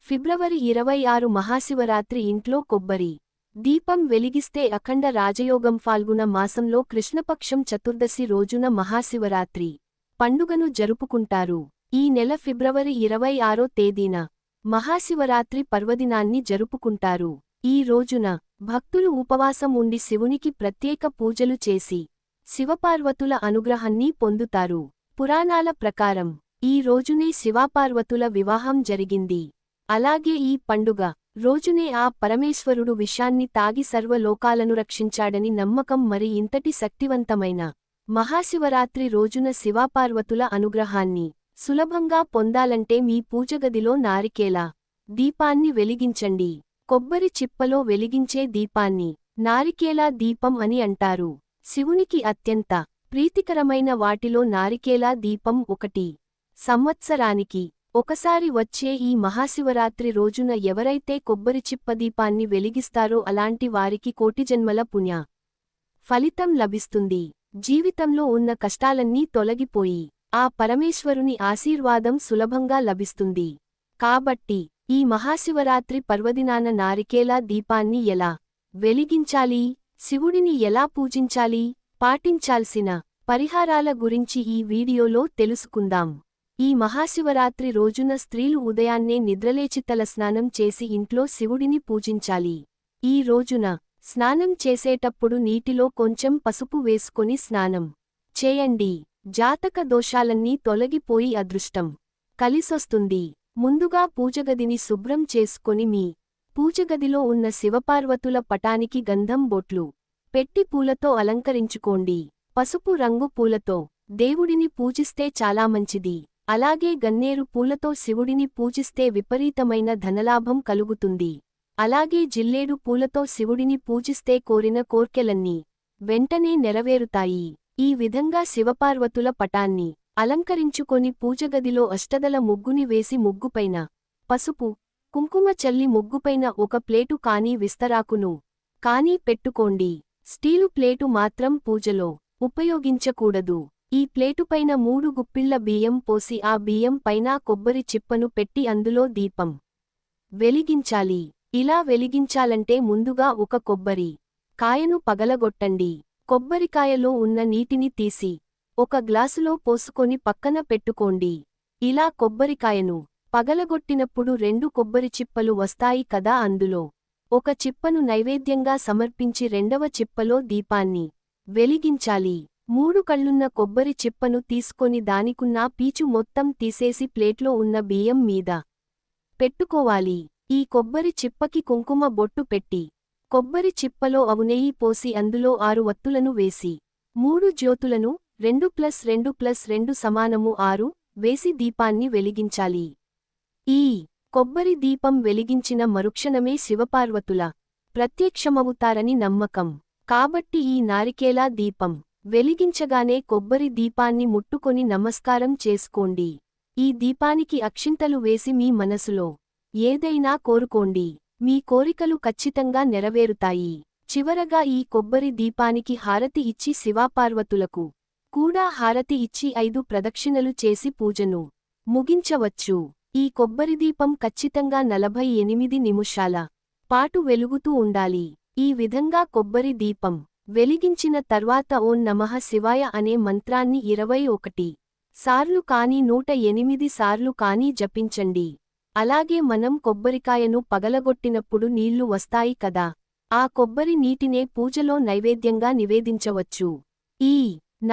ఫిబ్రవరి 26 మహాశివరాత్రి ఇంట్లో కొబ్బరి దీపం వెలిగిస్తే అఖండ రాజయోగం. ఫాల్గుణ మాసంలో కృష్ణపక్షం చతుర్దశి రోజున మహాశివరాత్రి పండుగను జరుపుకుంటారు. ఈ నెల ఫిబ్రవరి 26 తేదీన మహాశివరాత్రి పర్వదినాన్ని జరుపుకుంటారు. ఈ రోజున భక్తులు ఉపవాసం ఉండి శివునికి ప్రత్యేక పూజలు చేసి శివపార్వతుల అనుగ్రహాన్ని పొందుతారు. పురాణాల ప్రకారం ఈ రోజునే శివపార్వతుల వివాహం జరిగింది. అలాగే ఈ పండుగ రోజునే ఆ పరమేశ్వరుడు విషాన్ని తాగి సర్వలోకాలను రక్షించాడని నమ్మకం. మరి ఇంతటి శక్తివంతమైన మహాశివరాత్రి రోజున శివపార్వతుల అనుగ్రహాన్ని సులభంగా పొందాలంటే మీ పూజగదిలో నారికేల దీపాన్ని వెలిగించండి. కొబ్బరి చిప్పలో వెలిగించే దీపాన్ని నారికేల దీపం అని అంటారు. శివునికి అత్యంత ప్రీతికరమైన వాటిలో నారికేల దీపం ఒకటి. సంవత్సరానికి ఒకసారి వచ్చే ఈ మహాశివరాత్రి రోజున ఎవరైతే కొబ్బరి చిప్ప దీపాన్ని వెలిగిస్తారో అలాంటి వారికి కోటి జన్మల పుణ్య ఫలితం లభిస్తుంది. జీవితంలో ఉన్న కష్టాలన్నీ తొలగిపోయి ఆ పరమేశ్వరుని ఆశీర్వాదం సులభంగా లభిస్తుంది. కాబట్టి ఈ మహాశివరాత్రి పర్వదినాన నారికేల దీపాన్ని ఎలా వెలిగించాలి, శివుడిని ఎలా పూజించాలి, పాటించాల్సిన పరిహారాల గురించి ఈ వీడియోలో తెలుసుకుందాం. ఈ మహాశివరాత్రి రోజున స్త్రీలు ఉదయాన్నే నిద్రలేచి తలస్నానం చేసి ఇంట్లో శివుడిని పూజించాలి. ఈ రోజున స్నానం చేసేటప్పుడు నీటిలో కొంచెం పసుపు వేసుకొని స్నానం చేయండి. జాతక దోషాలన్నీ తొలగిపోయి అదృష్టం కలిసొస్తుంది. ముందుగా పూజగదిని శుభ్రం చేసుకొని మీ పూజగదిలో ఉన్న శివపార్వతుల పటానికి గంధం బొట్లు పెట్టి పూలతో అలంకరించుకోండి. పసుపు రంగు పూలతో దేవుడిని పూజిస్తే చాలా మంచిది. అలాగే గన్నేరు పూలతో శివుడిని పూజిస్తే విపరీతమైన ధనలాభం కలుగుతుంది. అలాగే జిల్లేడు పూలతో శివుడిని పూజిస్తే కోరిన కోర్కెలన్నీ వెంటనే నెరవేరుతాయి. ఈ విధంగా శివపార్వతుల పటాన్ని అలంకరించుకొని పూజగదిలో అష్టదల ముగ్గుని వేసి ముగ్గుపైన పసుపు కుంకుమ చల్లి ముగ్గుపైన ఒక ప్లేటు కానీ విస్తరాకును కానీ పెట్టుకోండి. స్టీలు ప్లేటు మాత్రం పూజలో ఉపయోగించకూడదు. ఈ ప్లేటుపైన 3 గుప్పిళ్ల బియ్యం పోసి ఆ బియ్యం పైన కొబ్బరి చిప్పను పెట్టి అందులో దీపం వెలిగించాలి. ఇలా వెలిగించాలంటే ముందుగా ఒక కొబ్బరి కాయను పగలగొట్టండి. కొబ్బరికాయలో ఉన్న నీటిని తీసి ఒక గ్లాసులో పోసుకొని పక్కన పెట్టుకోండి. ఇలా కొబ్బరికాయను పగలగొట్టినప్పుడు 2 కొబ్బరి చిప్పలు వస్తాయి కదా, అందులో ఒక చిప్పను నైవేద్యంగా సమర్పించి రెండవ చిప్పలో దీపాన్ని వెలిగించాలి. 3 కళ్ళున్న కొబ్బరి చిప్పను తీసుకొని దానికున్న పీచు మొత్తం తీసేసి ప్లేట్లో ఉన్న బియ్యం మీద పెట్టుకోవాలి. ఈ కొబ్బరి చిప్పకి కుంకుమ బొట్టు పెట్టి కొబ్బరి చిప్పలో నెయ్యి పోసి అందులో 6 వత్తులను వేసి 3 జ్యోతులను 2+2+2 సమానము 6 వేసి దీపాన్ని వెలిగించాలి. ఈ కొబ్బరి దీపం వెలిగించిన మరుక్షణమే శివపార్వతుల ప్రత్యక్షమవుతారని నమ్మకం. కాబట్టి ఈ నారికేల దీపం వెలిగించగానే కొబ్బరి దీపాన్ని ముట్టుకొని నమస్కారం చేసుకోండి. ఈ దీపానికి అక్షింతలు వేసి మీ మనసులో ఏదైనా కోరుకోండి. మీ కోరికలు ఖచ్చితంగా నెరవేరుతాయి. చివరగా ఈ కొబ్బరి దీపానికి హారతి ఇచ్చి శివపార్వతులకు కూడా హారతి ఇచ్చి 5 ప్రదక్షిణలు చేసి పూజను ముగించవచ్చు. ఈ కొబ్బరి దీపం ఖచ్చితంగా 48 నిమిషాల పాటు వెలుగుతూ ఉండాలి. ఈ విధంగా కొబ్బరి దీపం వెలిగించిన తర్వాత ఓం నమః శివాయ అనే మంత్రాన్ని 21 సార్లు కానీ 108 సార్లు కానీ జపించండి. అలాగే మనం కొబ్బరికాయను పగలగొట్టినప్పుడు నీళ్లు వస్తాయి కదా, ఆ కొబ్బరి నీటినే పూజలో నైవేద్యంగా నివేదించవచ్చు. ఈ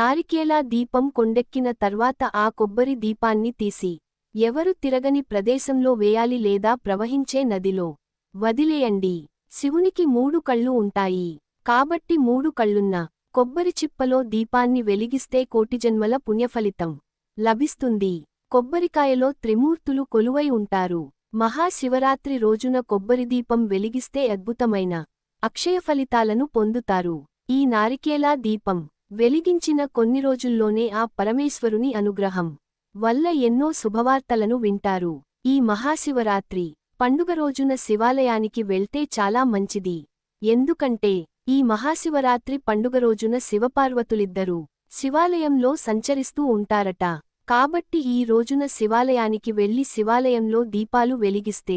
నారికేల దీపం కొండెక్కిన తర్వాత ఆ కొబ్బరి దీపాన్ని తీసి ఎవరు తిరగని ప్రదేశంలో వేయాలి లేదా ప్రవహించే నదిలో వదిలేయండి. శివునికి 3 కళ్ళు ఉంటాయి కాబట్టి 3 కళ్ళున్న కొబ్బరి చిప్పలో దీపాన్ని వెలిగిస్తే కోటి జన్మల పుణ్యఫలితం లభిస్తుంది. కొబ్బరికాయలో త్రిమూర్తులు కొలువై ఉంటారు. మహాశివరాత్రి రోజున కొబ్బరి దీపం వెలిగిస్తే అద్భుతమైన అక్షయ ఫలితాలను పొందుతారు. ఈ నారికేల దీపం వెలిగించిన కొన్ని రోజుల్లోనే ఆ పరమేశ్వరుని అనుగ్రహం వల్ల ఎన్నో శుభవార్తలను వింటారు. ఈ మహాశివరాత్రి పండుగ రోజున శివాలయానికి వెళ్తే చాలా మంచిది. ఎందుకంటే ఈ మహాశివరాత్రి పండుగ రోజున శివపార్వతులిద్దరూ శివాలయంలో సంచరిస్తూ ఉంటారట. కాబట్టి ఈ రోజున శివాలయానికి వెళ్లి శివాలయంలో దీపాలు వెలిగిస్తే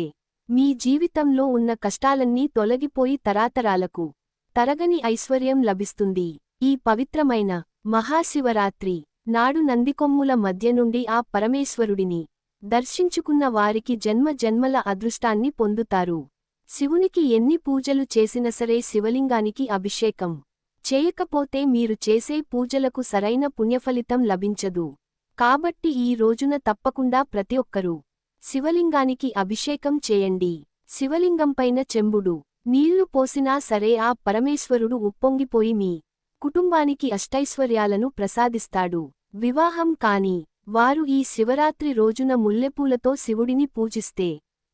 మీ జీవితంలో ఉన్న కష్టాలన్నీ తొలగిపోయి తరాతరాలకు తరగని ఐశ్వర్యం లభిస్తుంది. ఈ పవిత్రమైన మహాశివరాత్రి నాడు నందికొమ్ముల మధ్య నుండి ఆ పరమేశ్వరుడిని దర్శించుకున్న వారికి జన్మ జన్మల అదృష్టాన్ని పొందుతారు. శివునికి ఎన్ని పూజలు చేసినసరే శివలింగానికి అభిషేకం చేయకపోతే మీరు చేసే పూజలకు సరైన పుణ్యఫలితం లభించదు. కాబట్టి ఈ రోజున తప్పకుండా ప్రతి ఒక్కరూ శివలింగానికి అభిషేకం చేయండి. శివలింగంపైన చెంబుడు నీళ్లు పోసినా సరే ఆ పరమేశ్వరుడు ఉప్పొంగిపోయి మీ కుటుంబానికి అష్టైశ్వర్యాలను ప్రసాదిస్తాడు. వివాహం కాని వారు ఈ శివరాత్రి రోజున ముల్లెపూలతో శివుడిని పూజిస్తే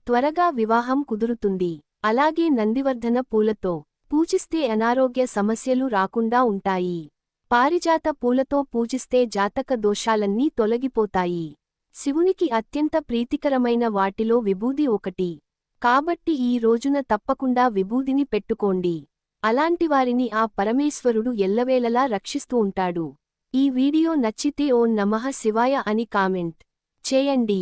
త్వరగా వివాహం కుదురుతుంది. అలాగే నందివర్ధన పూలతో పూజిస్తే అనారోగ్య సమస్యలు రాకుండా ఉంటాయి. పారిజాత పూలతో పూజిస్తే జాతక దోషాలన్నీ తొలగిపోతాయి. శివునికి అత్యంత ప్రీతికరమైన వాటిలో విభూది ఒకటి. కాబట్టి ఈ రోజున తప్పకుండా విభూదిని పెట్టుకోండి. అలాంటివారిని ఆ పరమేశ్వరుడు ఎల్లవేళలా రక్షిస్తూ ఉంటాడు. ఈ వీడియో నచ్చితే ఓం నమః శివాయ అని కామెంట్ చేయండి.